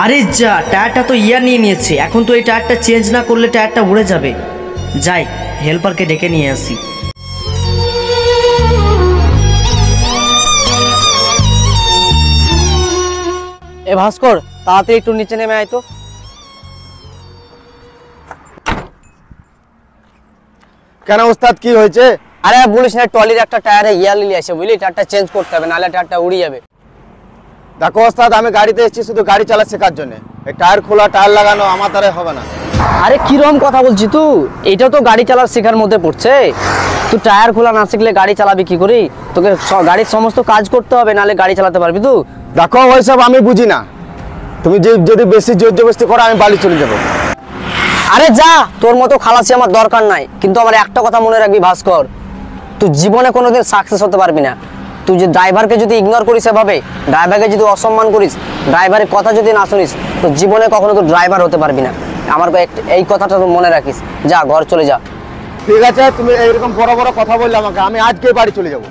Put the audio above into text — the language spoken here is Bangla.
আরে যা, টায়ারটা তো নিয়ে নিয়েছে। এখন তো এই টায়ারটা চেঞ্জ না করলে টায়ারটা উড়ে যাবে। যাই, হেল্পারকে ডেকে নিয়ে আসি। এ ভাস্কর, তাড়াতাড়ি একটু নিচে নেমে আয় তো। কেন ওস্তাদ, কি হয়েছে? আরে বলিস না, ট্রলির একটা টায়ারে লিয়ে আসে, বুঝলি? টায়ারটা চেঞ্জ করতে হবে, নাহলে টায়ারটা উড়ে যাবে। দেখো ওস্তাদ, আমি গাড়িতে এসেছি শুধু গাড়ি চালা শেখার জন্য। এই টায়ার খোলা, টায়ার লাগানো আমার দ্বারা হবে না। আরে কিরকম কথা বলছিস তুই? এটা তো গাড়ি চালার শেখার মধ্যে পড়ছে। তুই টায়ার খোলা না শিখলে গাড়ি চালাবি কি করে? তোকে গাড়ির সমস্ত কাজ করতে হবে, নাহলে গাড়ি চালাতে পারবি তুই? দেখো ওইসব আমি বুঝি না। তুমি যদি বেশি জোর জবরদস্তি করো, আমি বাড়ি চলে যাবো। আরে যা, তোর মতো খালাসি আমার দরকার নাই। কিন্তু আমার একটা কথা মনে রাখবি ভাস্কর, তুই জীবনে কোনোদিন সাকসেস হতে পারবি না। তুই যে ড্রাইভারকে যদি ইগনোর করিস, এভাবে ড্রাইভারকে যদি অসম্মান করিস, ড্রাইভারের কথা যদি না শুনিস, তো জীবনে কখনো তুই ড্রাইভার হতে পারবি না। আমার এই কথাটা তুই মনে রাখিস। যা, ঘর চলে যা। ঠিক আছে, তুমি এইরকম বড় বড় কথা বললে আমাকে, আমি আজকে বাড়ি চলে যাবো।